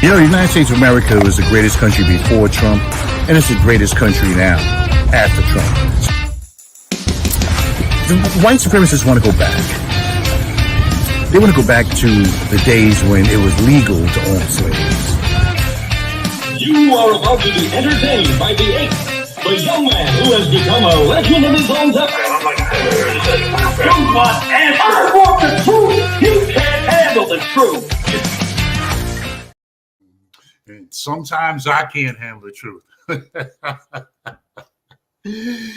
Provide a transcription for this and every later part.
You know, the United States of America was the greatest country before Trump, and it's the greatest country now after Trump. The white supremacists want to go back. They want to go back to the days when it was legal to own slaves. You are about to be entertained by the ape, the young man who has become a legend in his own time. You want answers? I want the truth. You can't handle the truth. And sometimes I can't handle the truth. In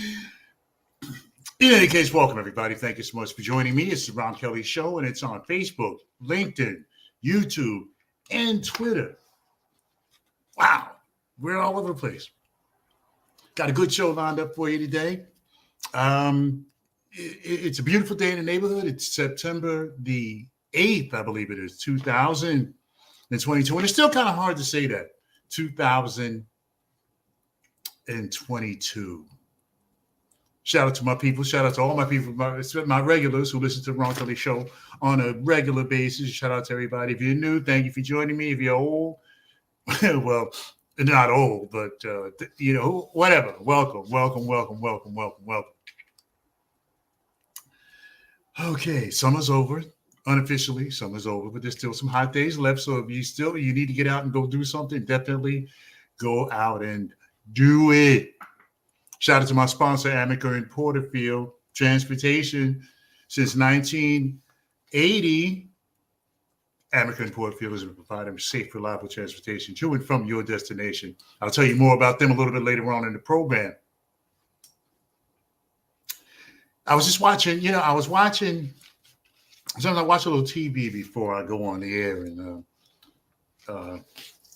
any case, welcome everybody. Thank you so much for joining me. It's the Ron Kelly Show, and it's on Facebook, LinkedIn, YouTube, and Twitter. Wow, we're all over the place. Got a good show lined up for you today. It's a beautiful day in the neighborhood. It's September the 8th, I believe it is, 2022. And it's still kind of hard to say that, 2022. Shout out to my people. Shout out to all my people, my regulars who listen to the Ron Kelly Show on a regular basis. Shout out to everybody. If you're new, thank you for joining me. If you're old, well, not old, but, whatever. Welcome. Okay, summer's over. Unofficially, summer's over, but there's still some hot days left. So if you need to get out and go do something, definitely go out and do it. Shout out to my sponsor, Amica in Porterfield Transportation. Since 1980, Amica in Porterfield is providing safe, reliable transportation to and from your destination. I'll tell you more about them a little bit later on in the program. I was watching sometimes I watch a little TV before I go on the air, and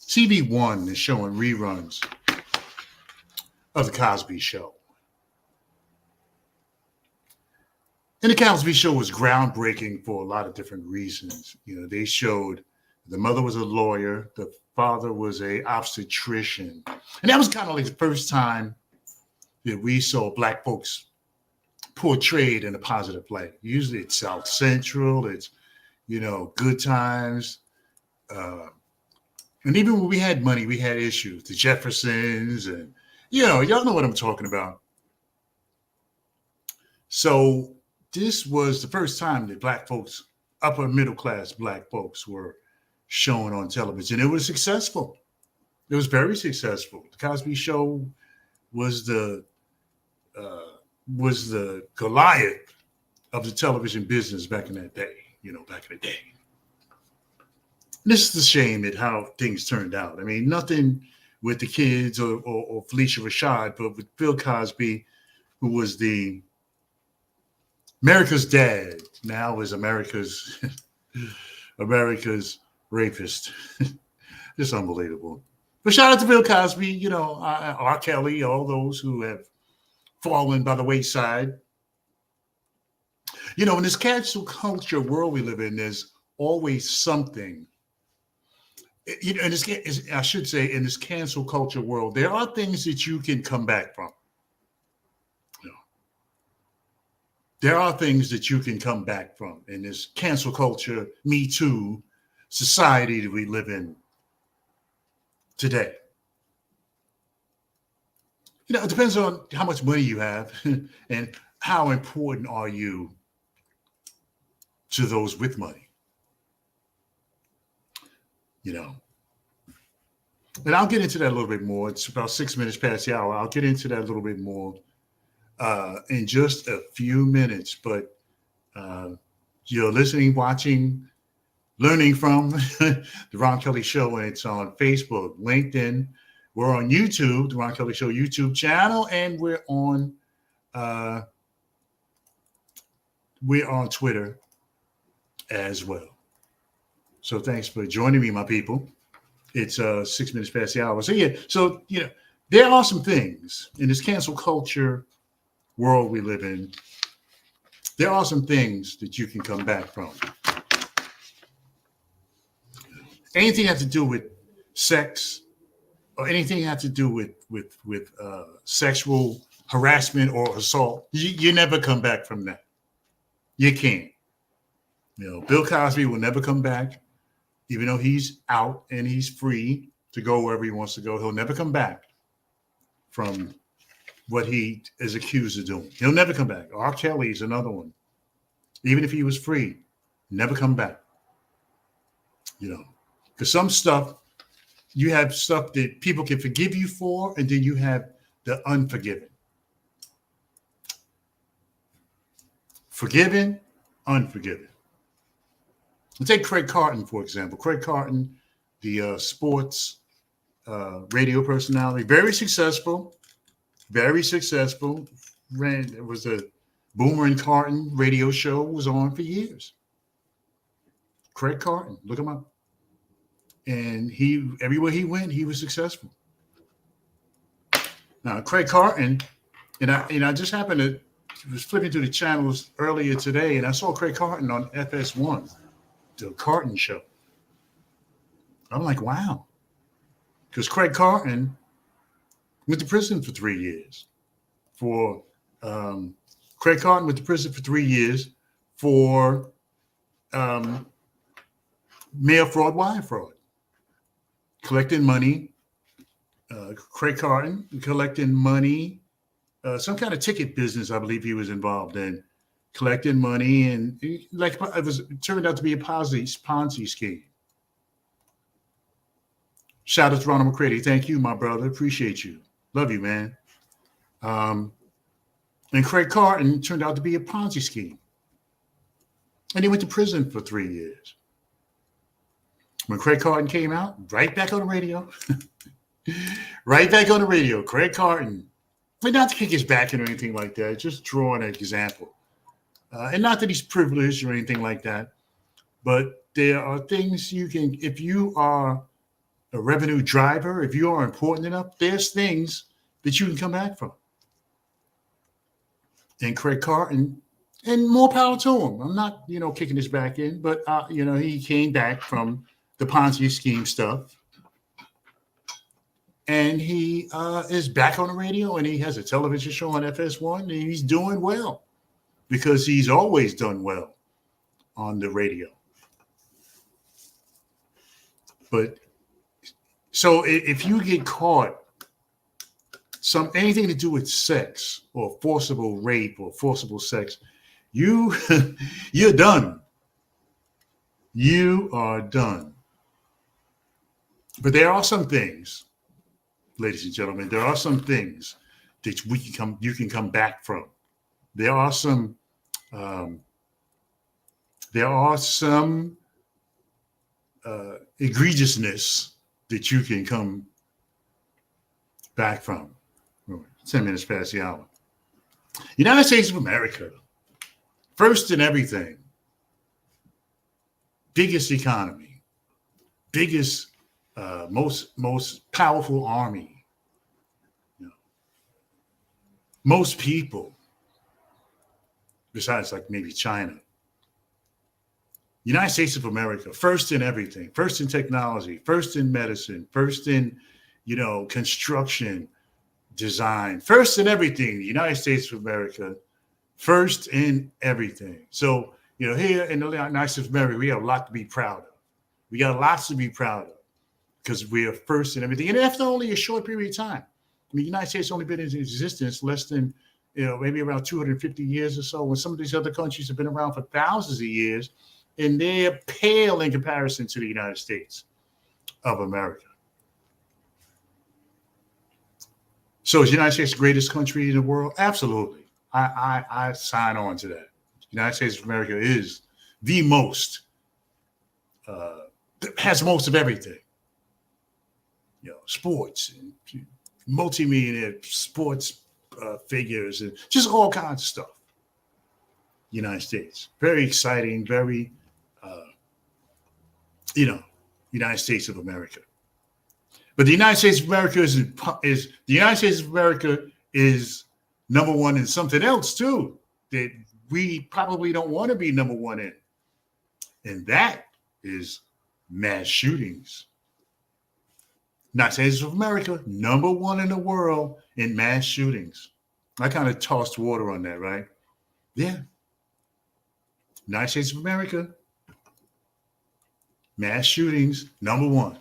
TV One is showing reruns of The Cosby Show. And The Cosby Show was groundbreaking for a lot of different reasons. You know, they showed the mother was a lawyer, the father was an obstetrician. And that was kind of like the first time that we saw Black folks portrayed in a positive light. Usually it's South Central, it's, good times. And even when we had money, we had issues. The Jeffersons and, y'all know what I'm talking about. So this was the first time that Black folks, upper middle class Black folks, were shown on television. It was successful. It was very successful. The Cosby Show was the Goliath of the television business back in that day, back in the day. And this is the shame at how things turned out. I mean, nothing with the kids or Felicia Rashad, but with Bill Cosby, who was America's dad, now is America's rapist. It's unbelievable. But shout out to Bill Cosby, R. Kelly, all those who have fallen by the wayside. In this cancel culture world we live in, there's always something. In this cancel culture world, there are things that you can come back from. There are things that you can come back from in this cancel culture, Me Too society that we live in today. It depends on how much money you have and how important are you to those with money. And I'll get into that a little bit more. It's about 6 minutes past the hour. I'll get into that a little bit more in just a few minutes. But you're listening, watching, learning from the Ron Kelly Show, and it's on Facebook, LinkedIn. We're on YouTube, the Ron Kelly Show YouTube channel, and we're on Twitter as well. So thanks for joining me, my people. It's 6 minutes past the hour. So there are some things in this cancel culture world we live in. There are some things that you can come back from. Anything have to do with sex, or anything have to do with sexual harassment or assault, you never come back from that. You can't. Bill Cosby will never come back. even though he's out and he's free to go wherever he wants to go, he'll never come back from what he is accused of doing. He'll never come back. R. Kelly is another one. Even if he was free, never come back. You know, because some stuff, you have stuff that people can forgive you for, and then you have the unforgiven. Forgiven, unforgiven. Let's take Craig Carton, for example. Craig Carton, the sports radio personality, very successful. It was a Boomer and Carton radio show, was on for years. Craig Carton, look him up. And he, everywhere he went, he was successful. Now, Craig Carton, and I just happened to was flipping through the channels earlier today, and I saw Craig Carton on FS1, the Carton Show. I'm like, wow. Because Craig Carton went to prison for 3 years. Craig Carton went to prison for 3 years for mail fraud, wire fraud, collecting money. Craig Carton collecting money, some kind of ticket business, I believe he was involved in, collecting money, and it turned out to be a Ponzi scheme. Shout out to Ronald McCready. Thank you, my brother. Appreciate you. Love you, man. And Craig Carton turned out to be a Ponzi scheme. And he went to prison for 3 years. When Craig Carton came out, right back on the radio. Right back on the radio. Craig Carton. But not to kick his back or anything like that. Just drawing an example. And not that he's privileged or anything like that. But there are things you can, if you are a revenue driver, if you are important enough, there's things that you can come back from. And Craig Carton, and more power to him. I'm not, kicking his back in, but, he came back from the Ponzi scheme stuff. And he is back on the radio, and he has a television show on FS1, and he's doing well because he's always done well on the radio. But so if you get caught anything to do with sex or forcible rape or forcible sex, you're done. You are done. But there are some things, ladies and gentlemen, there are some things that you can come back from. There are some egregiousness that you can come back from. 10 minutes past the hour. United States of America, first in everything, biggest economy, biggest, most powerful army, most people, besides like maybe China. United States of America, first in everything, first in technology, first in medicine, first in, construction, design, first in everything. The United States of America, first in everything. So, here in the United States of America, we have a lot to be proud of. We got lots to be proud of because we are first in everything. And after only a short period of time. The United States only been in existence less than, maybe around 250 years or so, when some of these other countries have been around for thousands of years, and they're pale in comparison to the United States of America. So is the United States the greatest country in the world? Absolutely. I sign on to that. The United States of America is the most, has most of everything. Sports, and multimillionaire sports figures, and just all kinds of stuff. United States. Very exciting, very, United States of America. But the United States of America is number one in something else too that we probably don't want to be number one in, and that is mass shootings. United States of America, number one in the world in mass shootings. I kind of tossed water on that, right? Yeah. United States of America, Mass shootings, number one.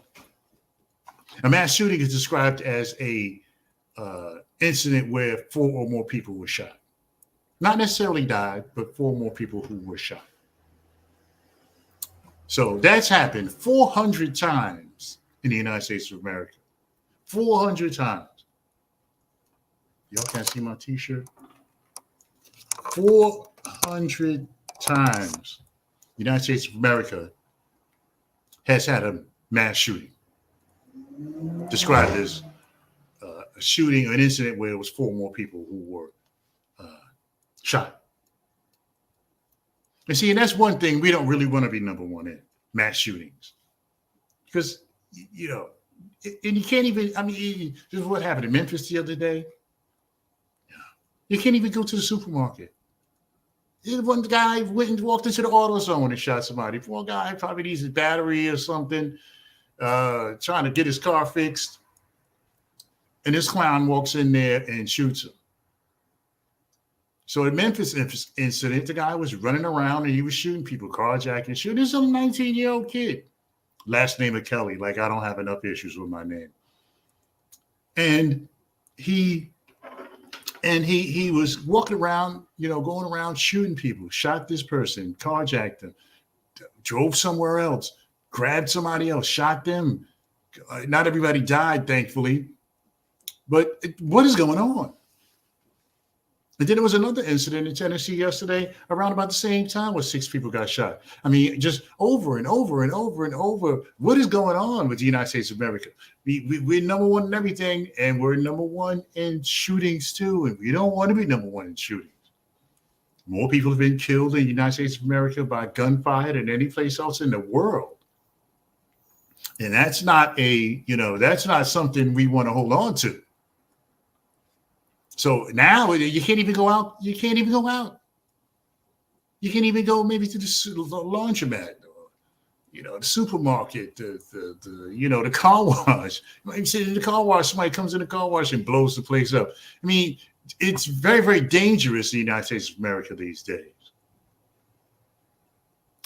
A mass shooting is described as a incident where 4 or more people were shot. Not necessarily died, but 4 more people who were shot. So that's happened 400 times in the United States of America. 400 times. Y'all can't see my t-shirt. 400 times the United States of America has had a mass shooting. Described as a shooting or an incident where it was 4 more people who were shot. And see, and that's one thing we don't really want to be number one in, mass shootings. Because, you know, and you can't even, I mean, this is what happened in Memphis the other day. You can't even go to the supermarket. One guy went and walked into the auto zone and shot somebody. Poor guy probably needs a battery or something, trying to get his car fixed. And this clown walks in there and shoots him. So at Memphis incident, the guy was running around and he was shooting people, carjacking, shooting some 19-year-old kid. Last name of Kelly, like I don't have enough issues with my name. And he was walking around, you know, going around shooting people, shot this person, carjacked them, drove somewhere else, grabbed somebody else, shot them. Not everybody died, thankfully. But what is going on? And then there was another incident in Tennessee yesterday around about the same time where 6 people got shot. I mean, just over and over and over and over. What is going on with the United States of America? We're number one in everything, and we're number one in shootings too. And we don't want to be number one in shootings. More people have been killed in the United States of America by gunfire than any place else in the world. And that's not that's not something we want to hold on to. So now you can't even go out. You can't even go out. You can't even go maybe to the laundromat, or, the supermarket, the car wash. You might sit in the car wash. Somebody comes in the car wash and blows the place up. I mean, it's very, very dangerous in the United States of America these days.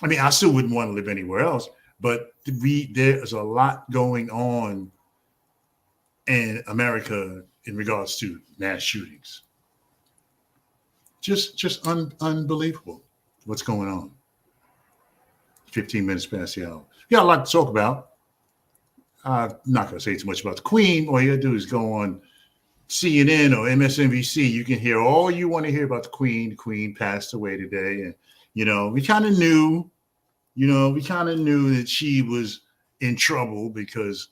I mean, I still wouldn't want to live anywhere else, but there's a lot going on in America in regards to mass shootings. Just unbelievable what's going on. 15 minutes past the hour. We got a lot to talk about. I'm not going to say too much about the Queen. All you got to do is go on CNN or MSNBC. You can hear all you want to hear about the Queen. The Queen passed away today. And, we kind of knew, that she was in trouble because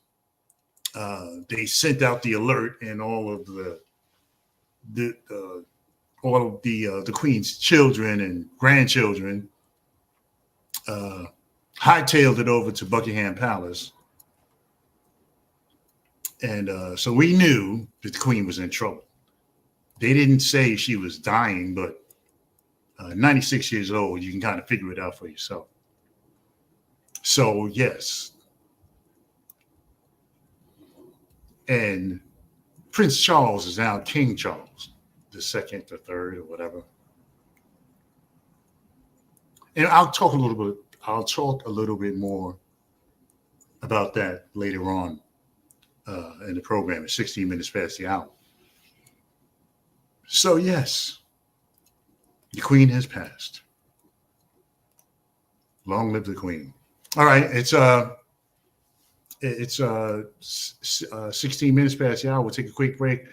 they sent out the alert, and all of the Queen's children and grandchildren hightailed it over to Buckingham Palace, and so we knew that the Queen was in trouble. They didn't say she was dying, but 96 years old, you can kind of figure it out for yourself. So yes. And Prince Charles is now King Charles, the second, the third, or whatever. And I'll talk a little bit more about that later on in the program at 16 minutes past the hour. So yes, the Queen has passed. Long live the Queen. All right, it's 16 minutes past the hour. We'll take a quick break,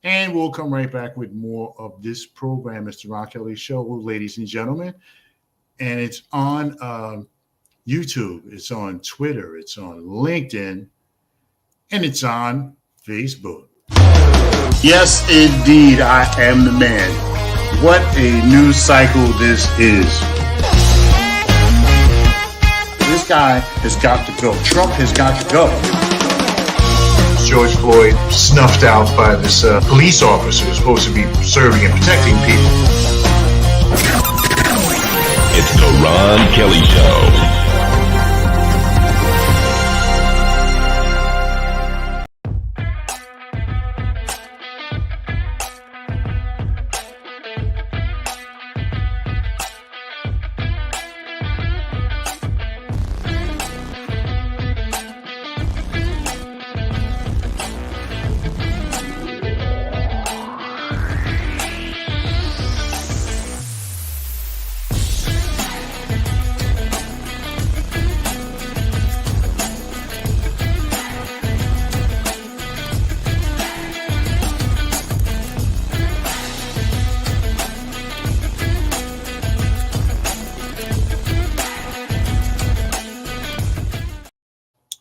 and we'll come right back with more of this program, Mr. Ron Kelly Show, ladies and gentlemen. And it's on YouTube, it's on Twitter, it's on LinkedIn, and it's on Facebook. Yes, indeed, I am the man. What a news cycle this is. This guy has got to go. Trump has got to go. George Floyd snuffed out by this police officer who's supposed to be serving and protecting people. It's the Ron Kelly Show.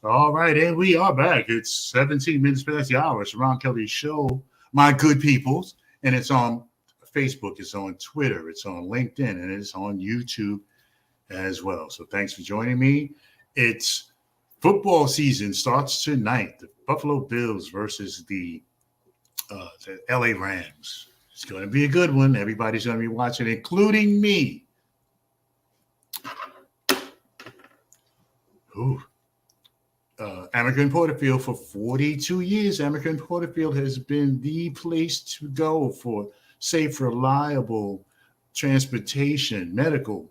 All right, and we are back. It's 17 minutes past the hour. It's the Ron Kelly Show, my good peoples. And it's on Facebook, it's on Twitter, it's on LinkedIn, and it's on YouTube as well. So thanks for joining me. It's football season starts tonight. The Buffalo Bills versus the LA Rams. It's going to be a good one. Everybody's going to be watching, including me. Ooh. American Porterfield for 42 years. American Porterfield has been the place to go for safe, reliable transportation, medical,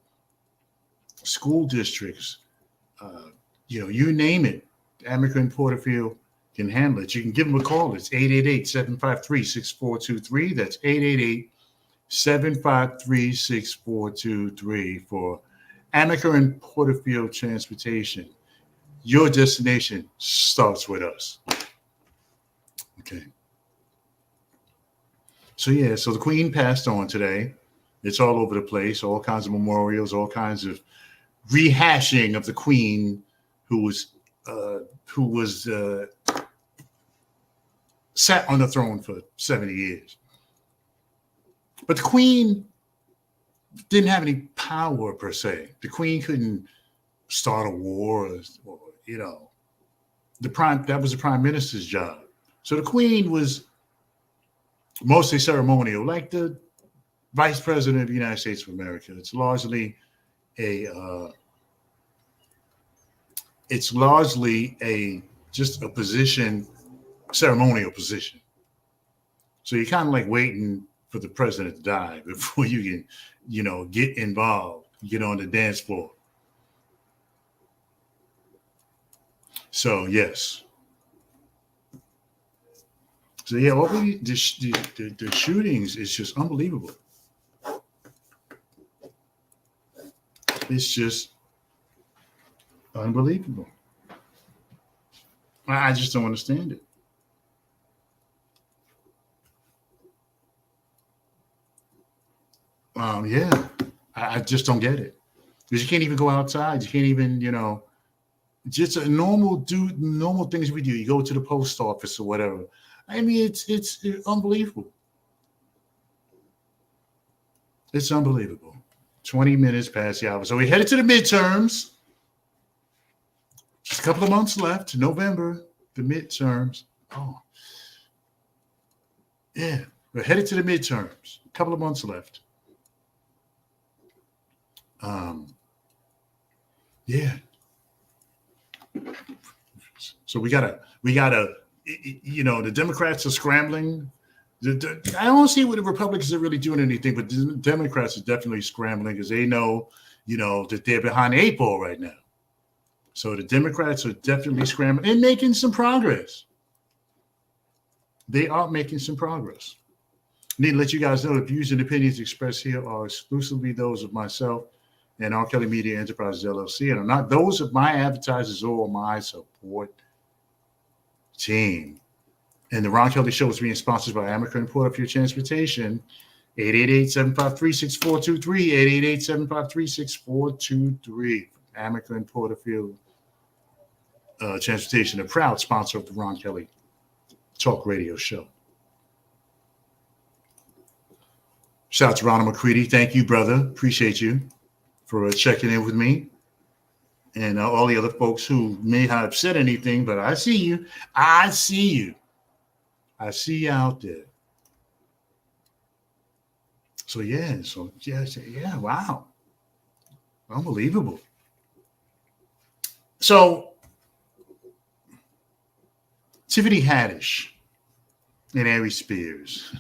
school districts. You name it. American Porterfield can handle it. You can give them a call. It's 888-753-6423. That's 888-753-6423 for American Porterfield Transportation. Your destination starts with us. Okay. So the Queen passed on today. It's all over the place, all kinds of memorials, all kinds of rehashing of the Queen who was sat on the throne for 70 years. But the Queen didn't have any power per se. The Queen couldn't start a war or that was the prime minister's job. So the Queen was mostly ceremonial, like the vice president of the United States of America. It's largely just a position, ceremonial position. So you're kind of like waiting for the president to die before you can, get involved, get on the dance floor. So yes. So yeah, the shootings is just unbelievable. It's just unbelievable. I just don't understand it. I just don't get it. Because you can't even go outside. You can't even, just a normal things we do. You go to the post office or whatever. I mean, it's unbelievable. It's unbelievable. 20 minutes past the hour. So we headed to the midterms. Just a couple of months left. November, the midterms. Oh. Yeah. We're headed to the midterms. A couple of months left. Yeah. So we gotta, the Democrats are scrambling. I don't see what the Republicans are really doing anything, but the Democrats are definitely scrambling because they know, that they're behind the 8 ball right now. So the Democrats are definitely scrambling and making some progress. They are making some progress. Need to let you guys know the views and opinions expressed here are exclusively those of myself and R. Kelly Media Enterprises, LLC, and are not those of my advertisers or my support team. And the Ron Kelly Show is being sponsored by American Porterfield Transportation, 888-753-6423, 888-753-6423. American Porterfield Transportation, a proud sponsor of the Ron Kelly Talk Radio Show. Shout out to Ronald McCready. Thank you, brother. Appreciate you for checking in with me. And all the other folks who may not have said anything, but I see you. I see you. I see you out there. So, yeah. Wow. Unbelievable. So, Tiffany Haddish and Ari Spears.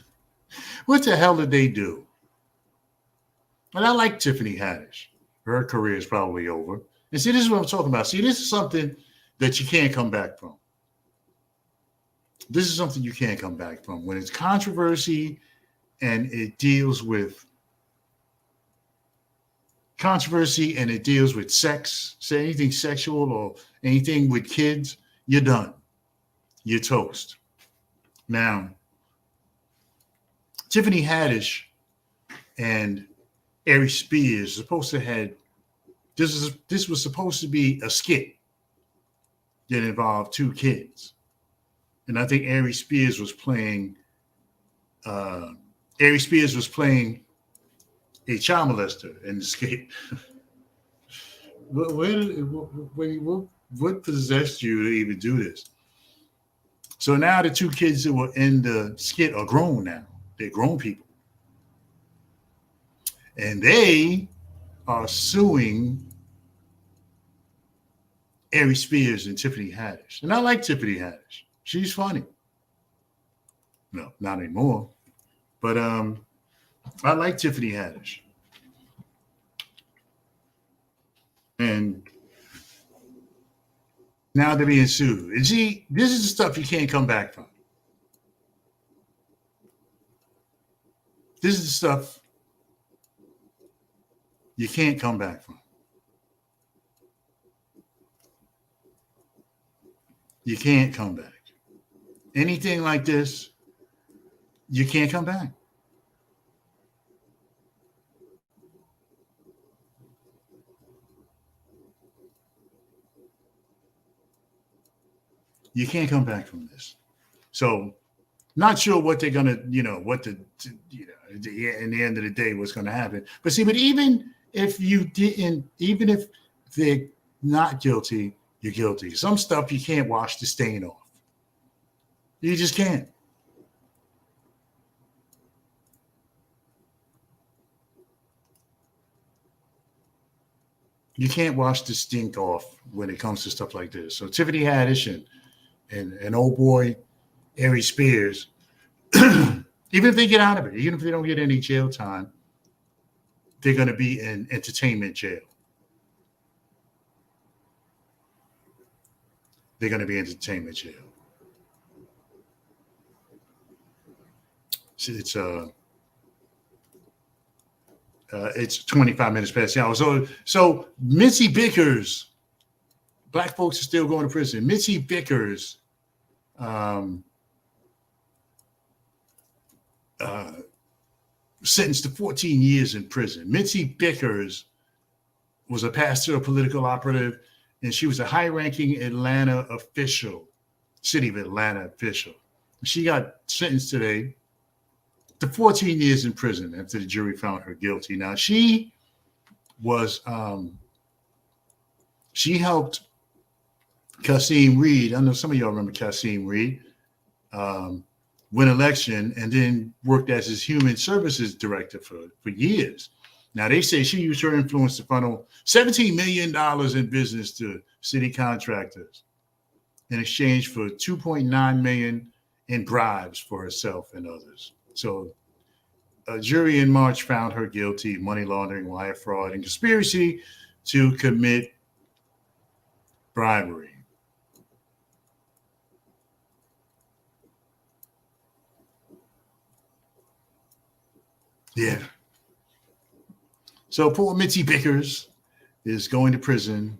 What the hell did they do? And I like Tiffany Haddish. Her career is probably over. And see, this is what I'm talking about. See, this is something that you can't come back from. This is something you can't come back from. When it's controversy and it deals with sex, say anything sexual or anything with kids, you're done. You're toast. Now, Tiffany Haddish and Ari Spears supposed to have this was supposed to be a skit. that involved two kids. And I think Ari Spears was playing a child molester in the skit. What possessed you to even do this? So now the two kids that were in the skit are grown now. They're grown people. And they are suing Ari Spears and Tiffany Haddish. And I like Tiffany Haddish. She's funny. No, not anymore. But I like Tiffany Haddish. And now they're being sued. And see, this is the stuff you can't come back from. This is the stuff you can't come back from. You can't come back. Anything like this, you can't come back. You can't come back from this. So, not sure what they're gonna, in the end of the day, what's gonna happen. But see, even if they're not guilty, you're guilty. Some stuff you can't wash the stain off. You just can't. You can't wash the stink off when it comes to stuff like this. So Tiffany Haddish and old boy Ari Spears, even if they get out of it, even if they don't get any jail time, they're going to be in entertainment jail. They're going to be in entertainment jail. It's 25 minutes past the hour. So Mitzi Vickers, black folks are still going to prison. Mitzi Vickers sentenced to 14 years in prison. Mitzi Vickers was a pastor, a political operative, and she was a high-ranking Atlanta official, city of Atlanta official. She got sentenced today to 14 years in prison after the jury found her guilty. Now, she was, she helped Kasim Reed. I know some of y'all remember Kasim Reed, win election and then worked as his human services director for years. Now, they say she used her influence to funnel $17 million in business to city contractors in exchange for $2.9 million in bribes for herself and others. So a jury in March found her guilty of money laundering, wire fraud, and conspiracy to commit bribery. Yeah. So poor Mitzi Vickers is going to prison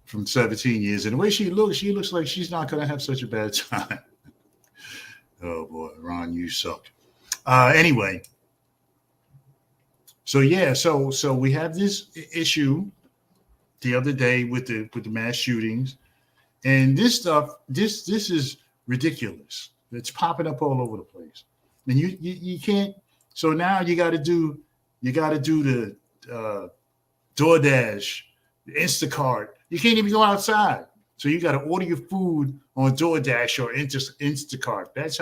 from 17 years. And the way she looks like she's not going to have such a bad time. Oh boy, Ron, you suck. Anyway, so yeah, so we have this issue the other day with the mass shootings, and this stuff, this is ridiculous. It's popping up all over the place, and you can't. So now you got to do the DoorDash, the Instacart. You can't even go outside, so you got to order your food on DoorDash or Instacart. That's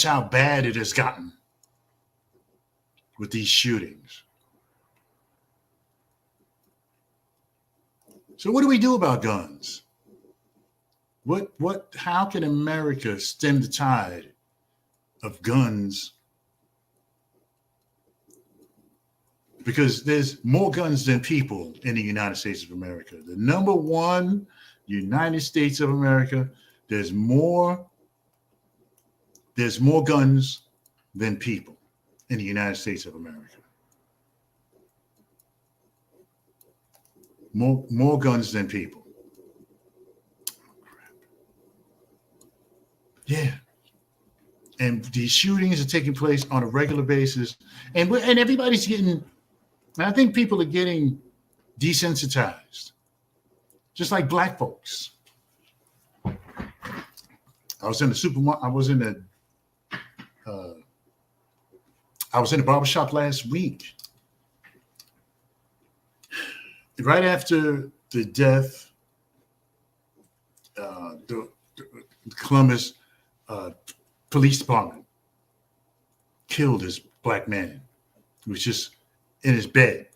how bad it has gotten with these shootings. So what do we do about guns? How can America stem the tide of guns? Because there's more guns than people in the United States of America. The number one, United States of America, there's more guns than people in the United States of America. More guns than people. Yeah. And these shootings are taking place on a regular basis. And everybody's getting, I think people are getting desensitized. just like black folks. I was in the supermarket. I was in the barbershop last week. Right after the death, the Columbus Police Department killed this black man who was just in his bed.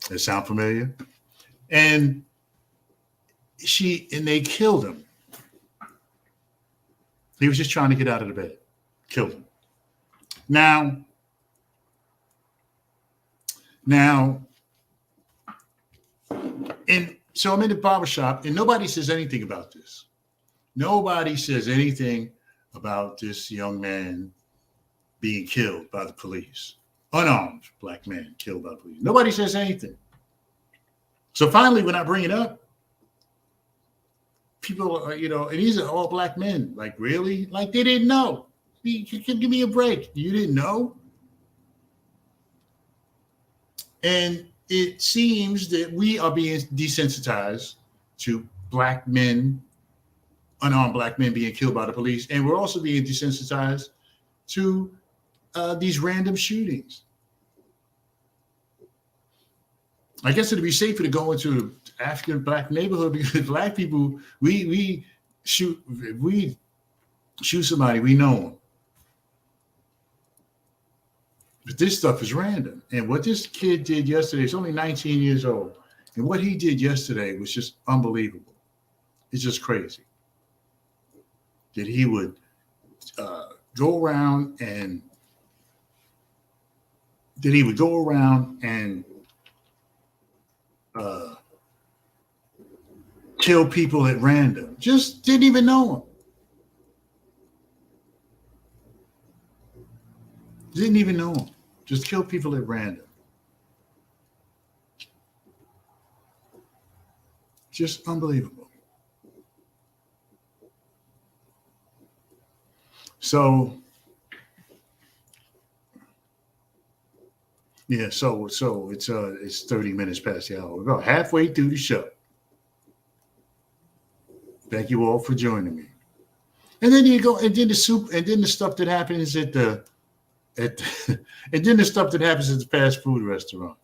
That sound familiar? And they killed him. He was just trying to get out of the bed. Killed him. Now, and so I'm in the barbershop, and nobody says anything about this. Nobody says anything about this young man being killed by the police. Unarmed black man killed by the police. Nobody says anything. So finally, when I bring it up, people are, and these are all black men. Like, really? Like, they didn't know. Give me a break. You didn't know? And it seems that we are being desensitized to black men, unarmed black men being killed by the police. And we're also being desensitized to these random shootings. I guess it'd be safer to go into an African black neighborhood because black people, we shoot, if we shoot somebody, we know them. But this stuff is random. And what this kid did yesterday, he's only 19 years old. And what he did yesterday was just unbelievable. It's just crazy. That he would go around and kill people at random. Just didn't even know him. Didn't even know him. Just kill people at random. Just unbelievable. So, yeah, so it's 30 minutes past the hour. We're about halfway through the show. Thank you all for joining me. And then you go, and then the stuff that happens and then the stuff that happens at the fast food restaurant.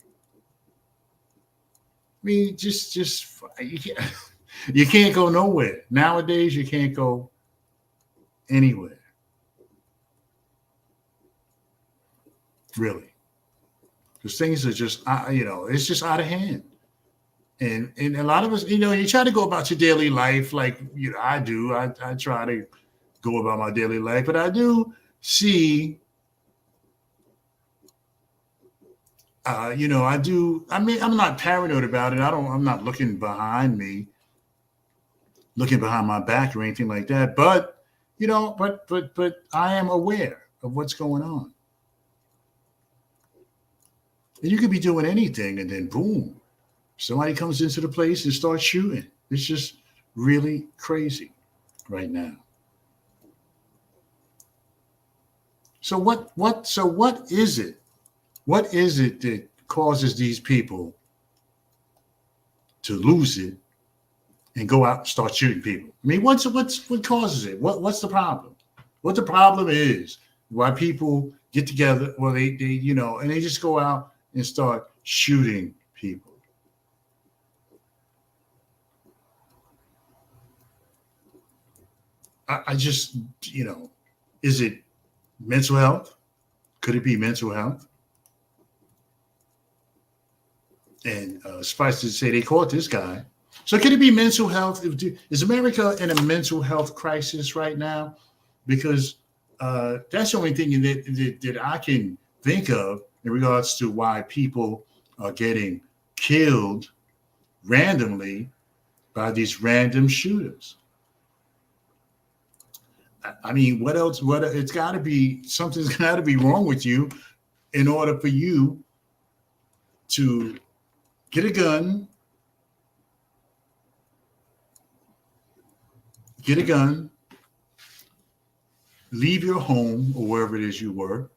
I mean, just you can't go nowhere. Nowadays, you can't go anywhere. Really. Because things are just, it's just out of hand. And a lot of us, you try to go about your daily life like, I do. I try to go about my daily life, but I do see, I'm not paranoid about it. I'm not looking behind my back or anything like that. But, but I am aware of what's going on. And you could be doing anything and then boom, somebody comes into the place and starts shooting. It's just really crazy right now. So what is it? What is it that causes these people to lose it and go out and start shooting people? I mean, what causes it? What's the problem? What the problem is? Why people get together? Well, they and they just go out and start shooting people. I just, is it mental health? Could it be mental health? And suffice to say, they caught this guy. So could it be mental health? Is America in a mental health crisis right now? Because that's the only thing that I can think of in regards to why people are getting killed randomly by these random shooters. I mean, what else? It's got to be, something's got to be wrong with you in order for you to get a gun, leave your home or wherever it is you were,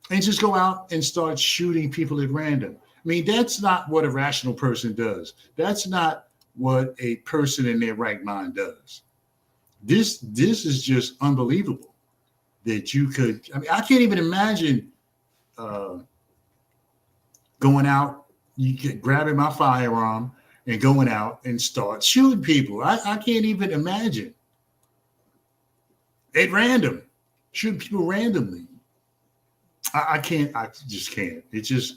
and just go out and start shooting people at random. I mean, that's not what a rational person does. That's not what a person in their right mind does. This is just unbelievable that you could. I mean, I can't even imagine going out, grabbing my firearm and going out and start shooting people. I can't even imagine. At random, shooting people randomly. I can't. I just can't. It just.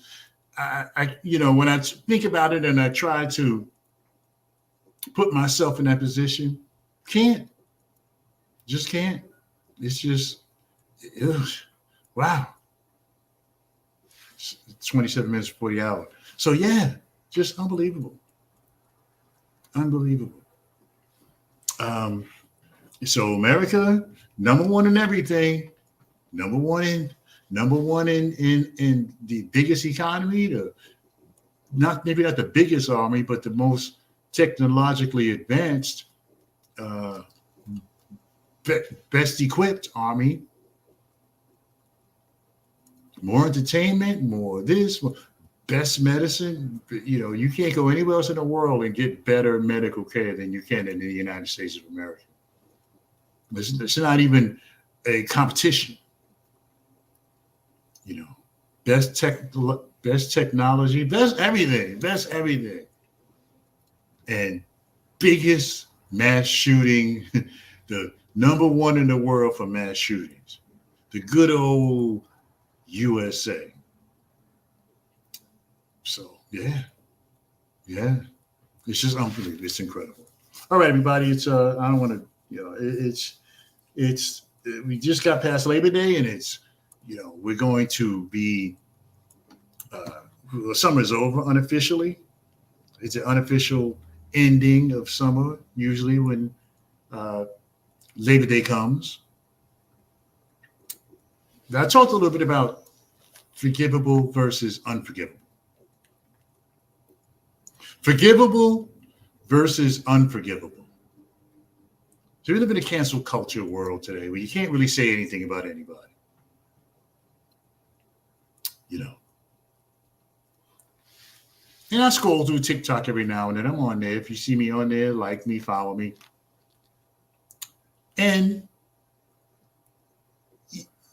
When I think about it and I try to put myself in that position, can't. Just can't. It's just, wow. It's 27 minutes before the hour. So yeah, just unbelievable. Unbelievable. So America, number one in everything, number one in the biggest economy, maybe not the biggest army, but the most technologically advanced, best equipped army. More entertainment, more this, best medicine. You can't go anywhere else in the world and get better medical care than you can in the United States of America. It's not even a competition. Best technology, best everything, and biggest mass shooting, the number one in the world for mass shootings, the good old USA. So yeah, it's just unbelievable. It's incredible. All right, everybody. It's I don't want to, it's we just got past Labor Day, and it's. We're going to be, summer is over unofficially. It's an unofficial ending of summer, usually when Labor Day comes. Now, I talked a little bit about forgivable versus unforgivable. Forgivable versus unforgivable. So we live in a cancel culture world today where you can't really say anything about anybody. And I scroll through TikTok every now and then. I'm on there. If you see me on there, like me, follow me. And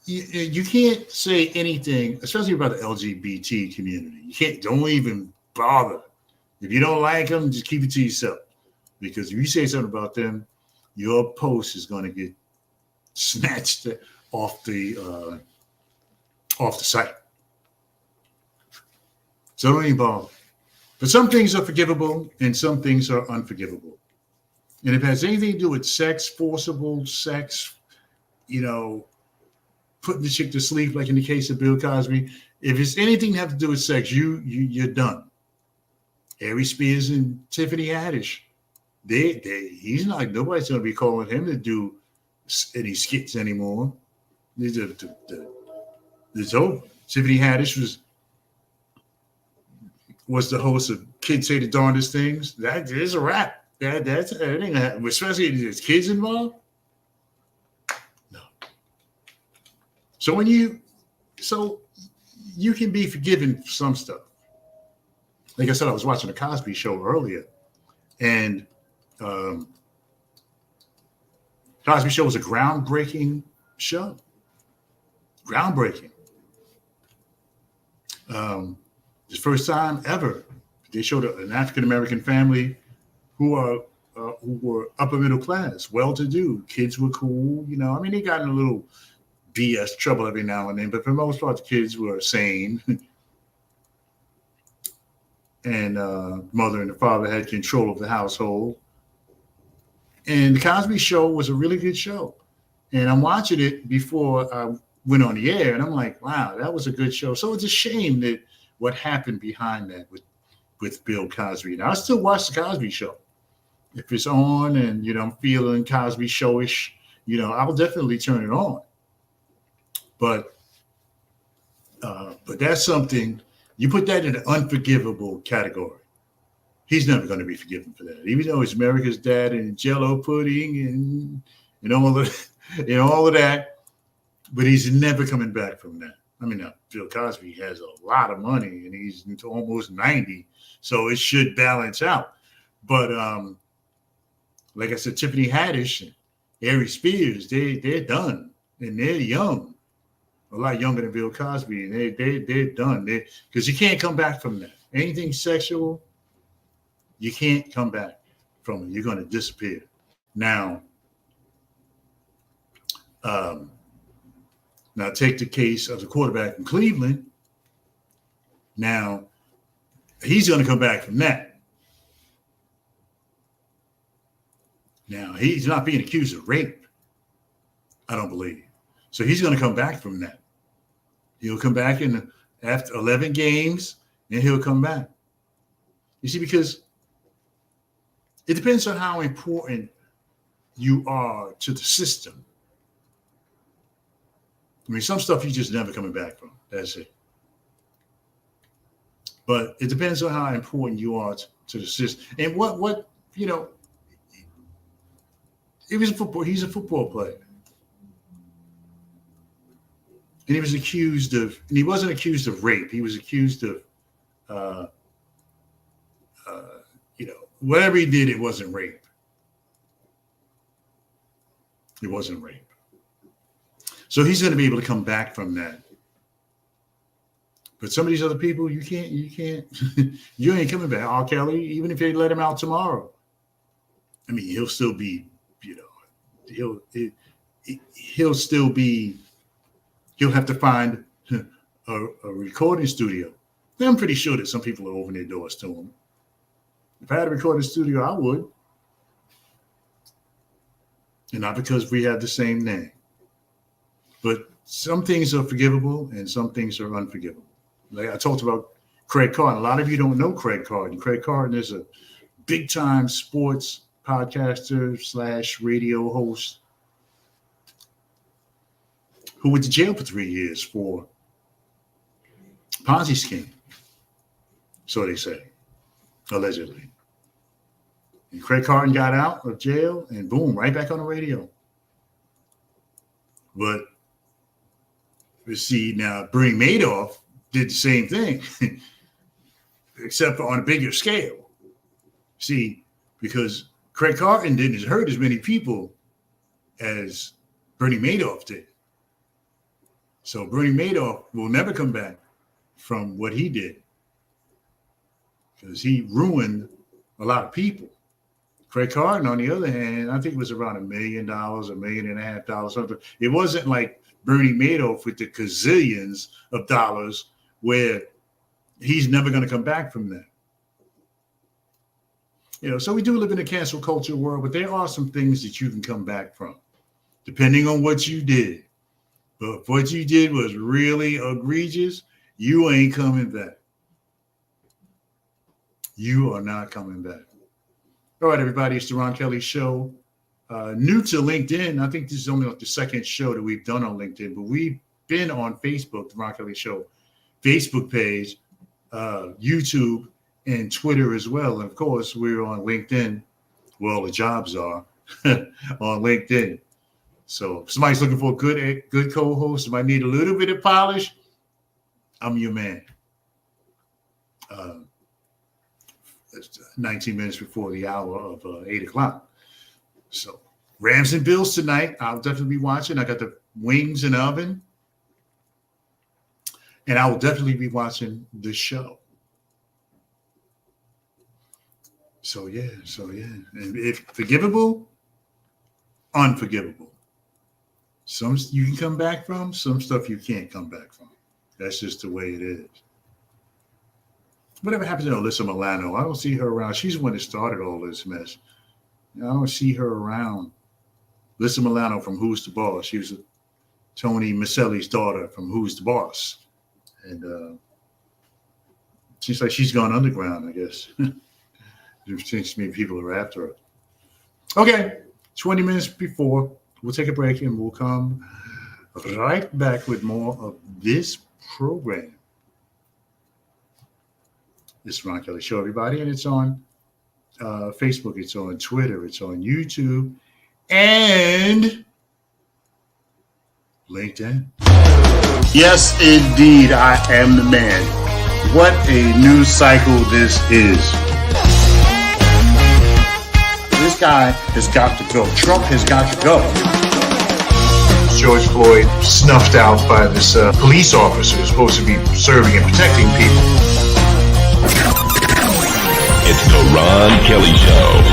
you can't say anything, especially about the LGBT community. Don't even bother. If you don't like them, just keep it to yourself. Because if you say something about them, your post is going to get snatched off the site. So don't even bother. But some things are forgivable and some things are unforgivable. And if it has anything to do with sex, forcible sex, putting the chick to sleep, like in the case of Bill Cosby, if it's anything to have to do with sex, you're done. Harry Spears and Tiffany Haddish, he's not, nobody's going to be calling him to do any skits anymore. It's over. Tiffany Haddish was the host of Kids Say the Darndest Things. That is a wrap. That's everything. Especially if there's kids involved. No. So you can be forgiven for some stuff. Like I said, I was watching the Cosby Show earlier, and Cosby Show was a groundbreaking show. Groundbreaking. The first time ever they showed an African-American family who were upper middle class, well-to-do. Kids were cool, they got in a little BS trouble every now and then, but for the most part, the kids were sane. And mother and the father had control of the household. And the Cosby Show was a really good show. And I'm watching it before I went on the air, and I'm like, wow, that was a good show. So it's a shame that what happened behind that with Bill Cosby. Now, I still watch the Cosby Show. If it's on and, I'm feeling Cosby Show-ish, I'll definitely turn it on. But that's something, you put that in an unforgivable category. He's never going to be forgiven for that. Even though it's America's dad and Jell-O pudding and all of that, but he's never coming back from that. I mean, Bill Cosby has a lot of money and he's into almost 90, so it should balance out. But like I said, Tiffany Haddish and Ari Spears, they're done and they're young, a lot younger than Bill Cosby, and they're done. Because you can't come back from that. Anything sexual, you can't come back from it. You're going to disappear. Now take the case of the quarterback in Cleveland. Now, he's going to come back from that. Now, he's not being accused of rape, I don't believe. So he's going to come back from that. He'll come back after 11 games, and he'll come back. You see, because it depends on how important you are to the system. I mean, some stuff you just never coming back from. That's it. But it depends on how important you are to the system. And what he was he's a football player. And he was accused of, and he wasn't accused of rape. He was accused of, whatever he did, it wasn't rape. It wasn't rape. So he's going to be able to come back from that. But some of these other people, you can't, you ain't coming back. R. Kelly, even if they let him out tomorrow, I mean, he'll still be, he'll still be, he'll have to find a recording studio. I'm pretty sure that some people are opening their doors to him. If I had a recording studio, I would. And not because we have the same name. But some things are forgivable and some things are unforgivable. Like I talked about Craig Carton. A lot of you don't know Craig Carton. Craig Carton is a big-time sports podcaster / radio host who went to jail for 3 years for Ponzi scheme. So they say, allegedly. And Craig Carton got out of jail and boom, right back on the radio. But you see, now Bernie Madoff did the same thing, except on a bigger scale. See, because Craig Carton didn't hurt as many people as Bernie Madoff did. So Bernie Madoff will never come back from what he did because he ruined a lot of people. Craig Carton, on the other hand, I think it was around $1 million, $1.5 million, something. It wasn't like Bernie Madoff with the gazillions of dollars where he's never going to come back from that. So we do live in a cancel culture world, but there are some things that you can come back from, depending on what you did. But if what you did was really egregious, you ain't coming back. You are not coming back. All right, everybody, it's the Ron Kelly Show. New to LinkedIn. I think this is only like the second show that we've done on LinkedIn, but we've been on Facebook, the Ron Kelly Show Facebook page, YouTube, and Twitter as well. And of course, we're on LinkedIn, where all the jobs are on LinkedIn. So if somebody's looking for a good co-host, somebody need a little bit of polish, I'm your man. 19 minutes before the hour of 8 o'clock. So Rams and Bills tonight. I'll definitely be watching. I got the wings in the oven. And I will definitely be watching the show. So yeah. And if forgivable, unforgivable. Some you can come back from, some stuff you can't come back from. That's just the way it is. Whatever happened to Alyssa Milano? I don't see her around. She's the one that started all this mess. I don't see her around. Alyssa Milano from Who's the Boss? She was Tony Maselli's daughter from Who's the Boss. And seems like she's gone underground, I guess. It seems to me people are after her. Okay, 20 minutes before. We'll take a break and we'll come right back with more of this program. This is Ron Kelly Show, everybody, and it's on Facebook, it's on Twitter, it's on YouTube, and LinkedIn. Yes, indeed, I am the man. What a news cycle this is. This guy has got to go. Trump has got to go. George Floyd snuffed out by this police officer who's supposed to be serving and protecting people. It's the Ron Kelly Show.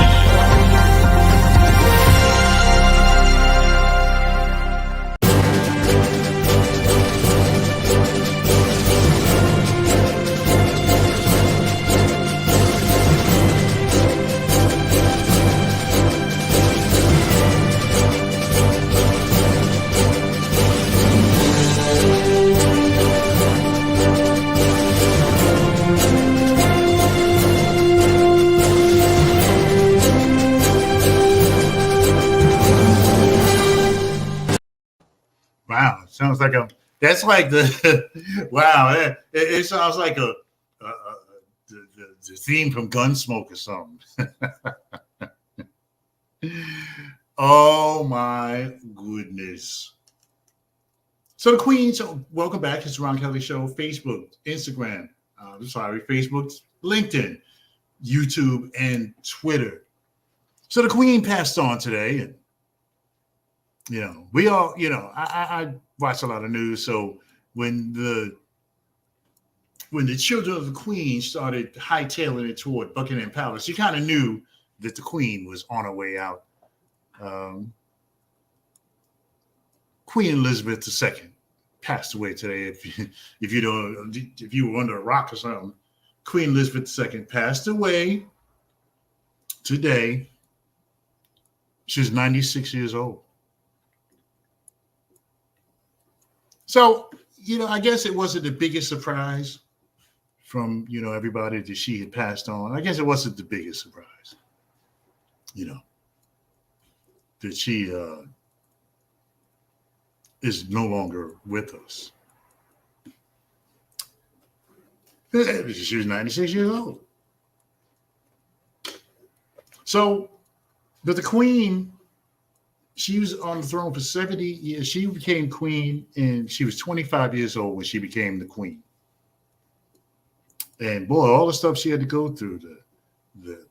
Wow, sounds like that's like the, wow, it sounds like the theme from Gunsmoke or something. Oh my goodness. So the Queen, so welcome back. It's the Ron Kelly Show, Facebook, Instagram, Facebook, LinkedIn, YouTube, and Twitter. So the Queen passed on today, and we all, I watch a lot of news. So when the children of the Queen started hightailing it toward Buckingham Palace, you kind of knew that the Queen was on her way out. Queen Elizabeth II passed away today. If you were under a rock or something, Queen Elizabeth II passed away today. She was 96 years old. So, I guess it wasn't the biggest surprise from, everybody that she had passed on. I guess it wasn't the biggest surprise, that she is no longer with us. She was 96 years old. So, but the Queen, she was on the throne for 70 years. She became queen, and she was 25 years old when she became the queen. And boy, all the stuff she had to go through, the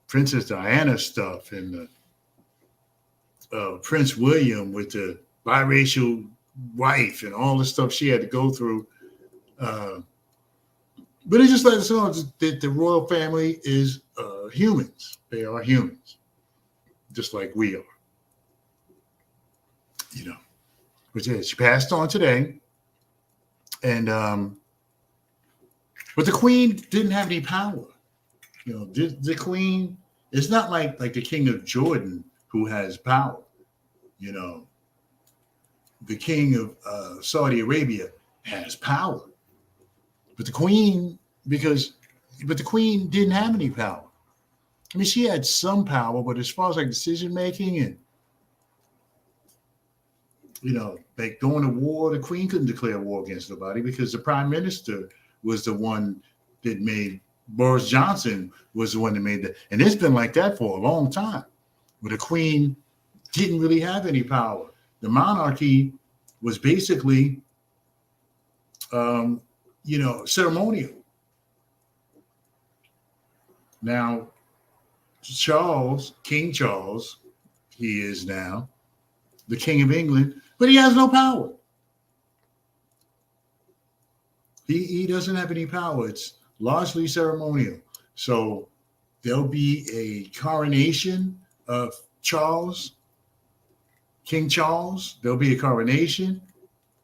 Princess Diana stuff, and the Prince William with the biracial wife, and all the stuff she had to go through. But it just let us know that the royal family is humans. They are humans, just like we are. But yeah, she passed on today, and but the Queen didn't have any power. The Queen, it's not like the King of Jordan who has power. The King of Saudi Arabia has power, but the Queen, but the Queen didn't have any power. I mean, she had some power, but as far as decision making and like going to war, the Queen couldn't declare war against nobody because the Prime Minister was the one that made, Boris Johnson was the one that made that. And it's been like that for a long time, where the Queen didn't really have any power. The monarchy was basically, ceremonial. Now, King Charles, he is now the King of England, but he has no power. He doesn't have any power. It's largely ceremonial. So there'll be a coronation of Charles, King Charles. There'll be a coronation,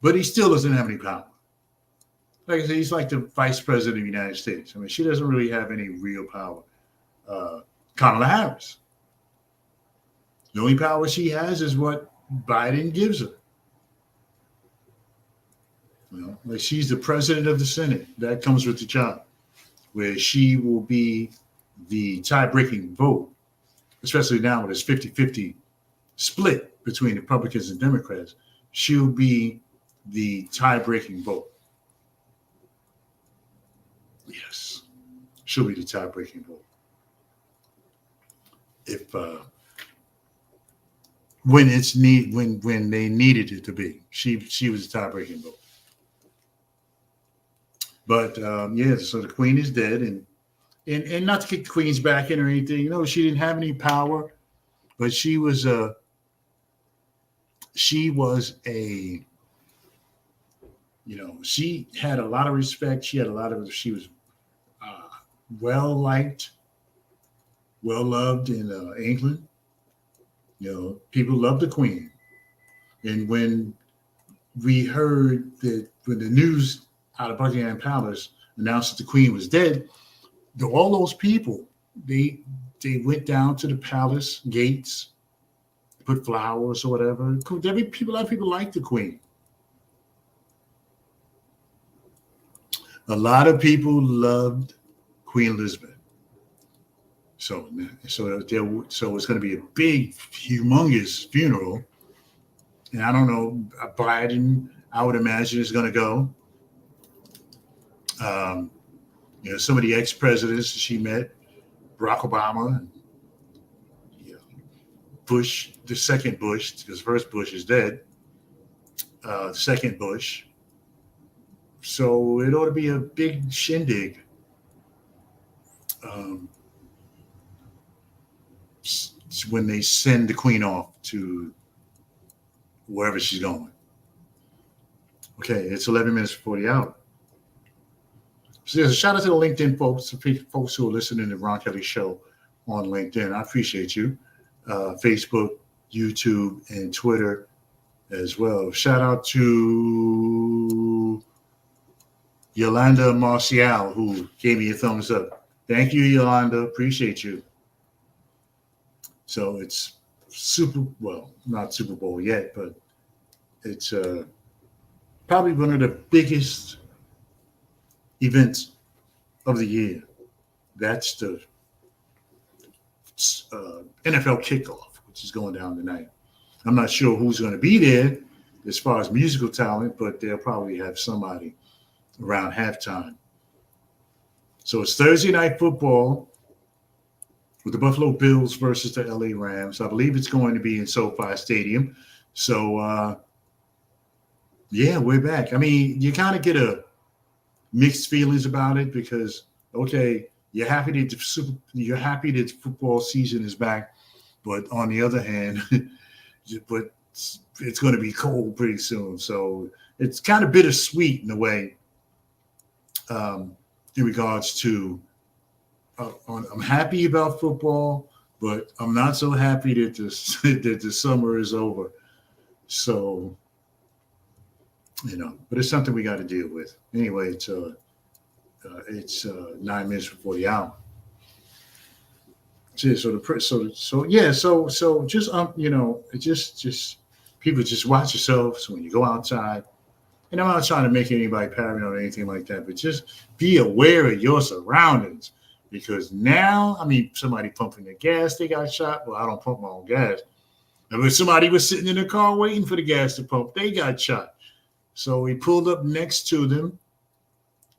but he still doesn't have any power. Like I said, he's like the vice president of the United States. I mean, she doesn't really have any real power. Kamala Harris. The only power she has is what Biden gives her. Like she's the president of the Senate. That comes with the job, where she will be the tie-breaking vote, especially now with this 50-50 split between Republicans and Democrats. She'll be the tie-breaking vote. Yes, she'll be the tie-breaking vote. If when when they needed it to be. She was the tie-breaking vote. But yeah, so the queen is dead, and not to kick the queen's back in or anything. You know, she didn't have any power, but she was a she had a lot of respect. She was well liked, well loved in England. You know, people loved the queen. And when we heard that, when the news out of Buckingham Palace announced that the queen was dead, all those people, they went down to the palace gates, put flowers or whatever. A lot of people like the queen. A lot of people loved Queen Elizabeth. So it's going to be a big, humongous funeral. And I don't know, Biden, I would imagine, is going to go. You know, some of the ex-presidents she met, Barack Obama, you know, Bush, the second Bush, because first Bush is dead. The second Bush. So it ought to be a big shindig. When they send the queen off to wherever she's going. Okay, it's 11 minutes before the hour. So there's a shout out to the LinkedIn folks, folks who are listening to Ron Kelly Show on LinkedIn. I appreciate you. Facebook, YouTube, and Twitter as well. Shout out to Yolanda Marcial, who gave me a thumbs up. Thank you, Yolanda. Appreciate you. So it's not Super Bowl yet, but it's probably one of the biggest events of the year. That's the NFL kickoff, which is going down tonight. I'm not sure who's going to be there as far as musical talent, but they'll probably have somebody around halftime. So it's Thursday night football with the Buffalo Bills versus the LA Rams. I believe it's going to be in SoFi Stadium. So, yeah, we're back. I mean, you kind of get a mixed feelings about it because, okay, you're happy that football season is back, but on the other hand, but it's going to be cold pretty soon. So it's kind of bittersweet in a way, in regards to I'm happy about football, but I'm not so happy that the summer is over. So, you know, but it's something we got to deal with. Anyway, it's 9 minutes before the hour. So just you know, it just people just watch yourselves when you go outside. And I'm not trying to make anybody paranoid or anything like that, but just be aware of your surroundings. Because now, I mean, somebody pumping the gas, they got shot. Well, I don't pump my own gas. And when somebody was sitting in the car waiting for the gas to pump, they got shot. So we pulled up next to them.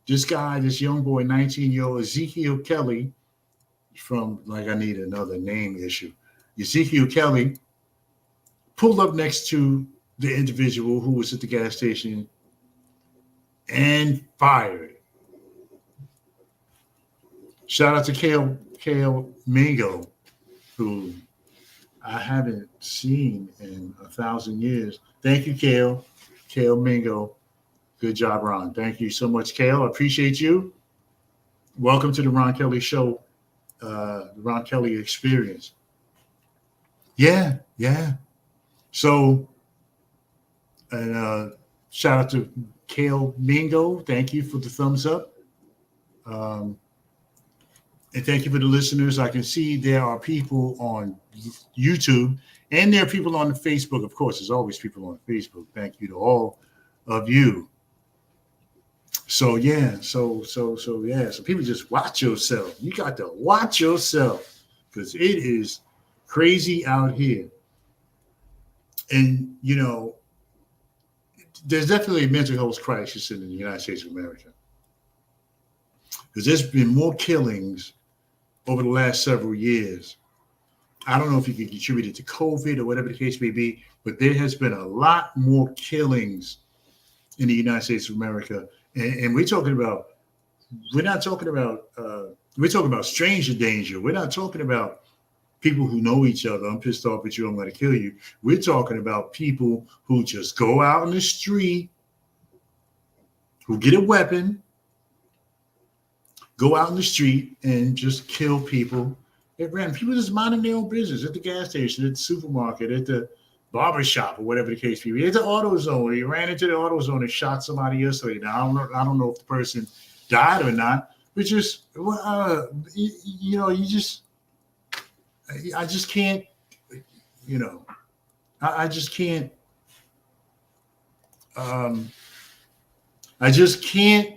This young boy, 19-year-old Ezekiel Kelly, from, like, I need another name issue. Ezekiel Kelly pulled up next to the individual who was at the gas station and fired. Shout out to Kale Mingo, who I haven't seen in 1,000 years. Thank you, Kale Mingo. Good job, Ron. Thank you so much, Kale. I appreciate you. Welcome to the Ron Kelly Show, the Ron Kelly Experience. Yeah. So, and shout out to Kale Mingo. Thank you for the thumbs up. And thank you for the listeners. I can see there are people on YouTube and there are people on Facebook. Of course, there's always people on Facebook. Thank you to all of you. So yeah, so people just watch yourself. You got to watch yourself because it is crazy out here. And you know, there's definitely a mental health crisis in the United States of America. Because there's been more killings over the last several years. I don't know if you can contribute it to COVID or whatever the case may be, but there has been a lot more killings in the United States of America. And we're talking about, we're talking about stranger danger. We're not talking about people who know each other. I'm pissed off at you, I'm going to kill you. We're talking about people who just go out in the street, who get a weapon, go out in the street and just kill people at random. People just minding their own business at the gas station, at the supermarket, at the barber shop, or whatever the case may be. At the auto zone, he ran into the auto zone and shot somebody yesterday. Now, I don't know if the person died or not, but just, I just can't, I just can't, I just can't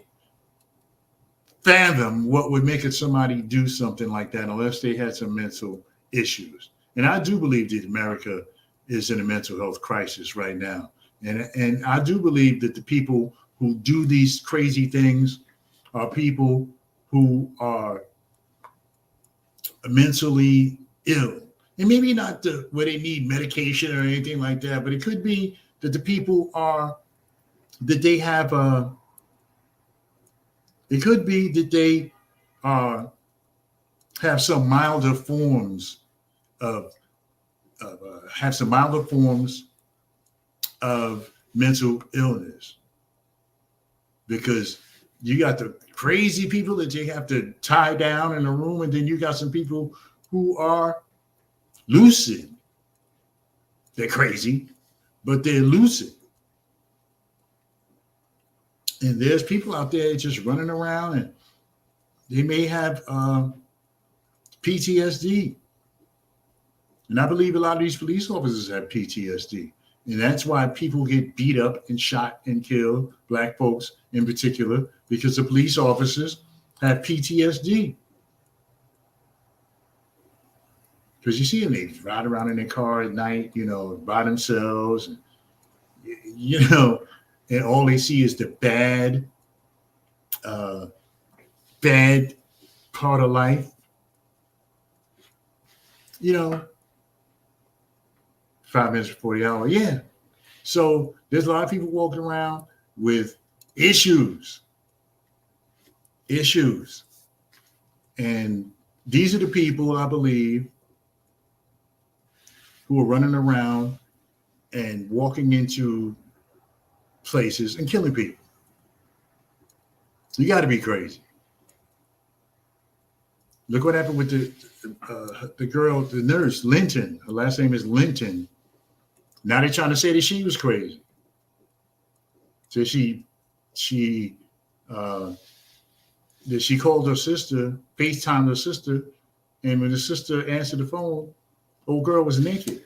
fathom what would make somebody do something like that unless they had some mental issues. And I do believe that America is in a mental health crisis right now. And I do believe that the people who do these crazy things are people who are mentally ill. And maybe not where they need medication or anything like that, but it could be that the people they have it could be that they have some milder forms of mental illness, because you got the crazy people that you have to tie down in a room, and then you got some people who are lucid. They're crazy, but they're lucid. And there's people out there just running around, and they may have PTSD. And I believe a lot of these police officers have PTSD. And that's why people get beat up and shot and killed, Black folks in particular, because the police officers have PTSD. Because you see them, they ride around in their car at night, by themselves, and, and all they see is the bad part of life. 5 minutes before the hour. Yeah. So there's a lot of people walking around with issues. And these are the people, I believe, who are running around and walking into places and killing people. You got to be crazy. Look what happened with the girl, the nurse, Linton. Her last name is Linton. Now they're trying to say that she was crazy. So she called her sister, FaceTimed her sister, and when the sister answered the phone, old girl was naked.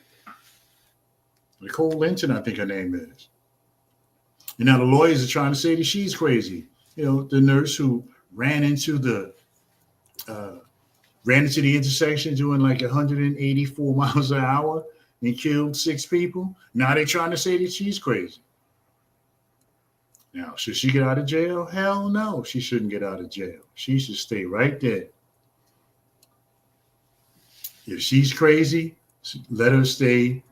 Nicole Linton, I think her name is. And now the lawyers are trying to say that she's crazy. The nurse who ran into the intersection doing like 184 miles an hour and killed 6 people. Now they're trying to say that she's crazy. Now, should she get out of jail? Hell no, she shouldn't get out of jail. She should stay right there. If she's crazy, let her stay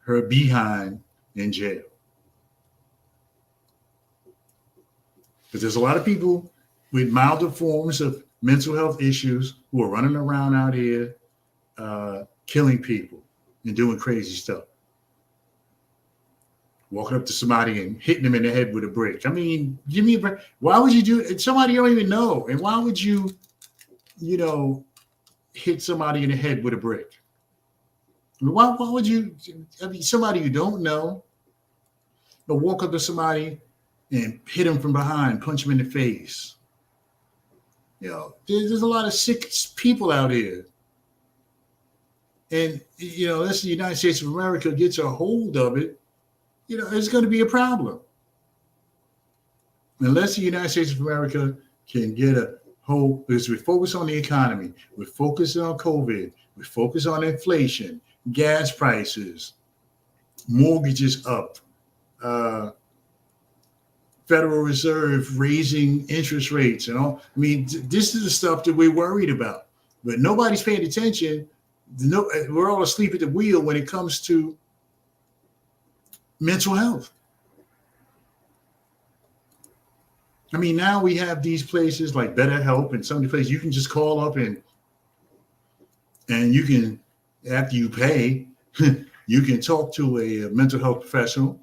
her behind in jail. But there's a lot of people with milder forms of mental health issues who are running around out here killing people and doing crazy stuff. Walking up to somebody and hitting them in the head with a brick. I mean, give me a break. Why would you do it? Somebody you don't even know. And why would you, hit somebody in the head with a brick? Why would you, somebody you don't know, or walk up to somebody and hit them from behind, punch them in the face? There's a lot of sick people out here. And, unless the United States of America gets a hold of it, it's going to be a problem. Unless the United States of America can get a hold, because we focus on the economy, we focus on COVID, we focus on inflation, gas prices, mortgages up, Federal Reserve raising interest rates and all. I mean, this is the stuff that we're worried about. But nobody's paying attention No, we're all asleep at the wheel when it comes to mental health. I mean, now we have these places like BetterHelp and some of the places you can just call up and you can, after you pay, you can talk to a mental health professional.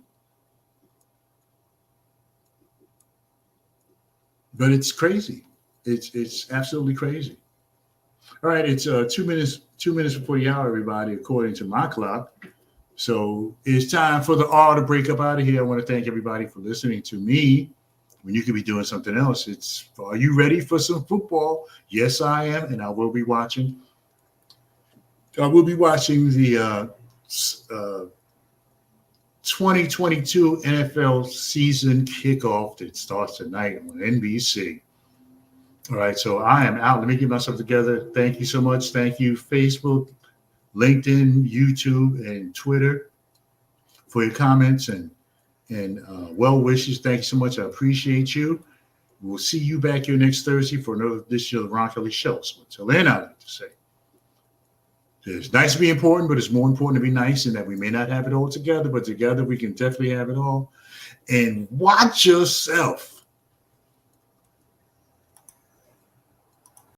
But it's crazy. It's absolutely crazy. All right, it's 2 minutes before the hour, everybody, according to my clock. So it's time for the R to break up out of here. I want to thank everybody for listening to me when you could be doing something else. Are you ready for some football? Yes, I am, and I will be watching. I will be watching the 2022 NFL season kickoff that starts tonight on NBC. All right, so I am out. Let me get myself together. Thank you so much. Thank you, Facebook, LinkedIn, YouTube, and Twitter for your comments and well wishes. Thank you so much. I appreciate you. We'll see you back here next Thursday for another edition of the Ron Kelly Show. So until then, I'd like to say, it's nice to be important, but it's more important to be nice, and that we may not have it all together, but together we can definitely have it all. And watch yourself.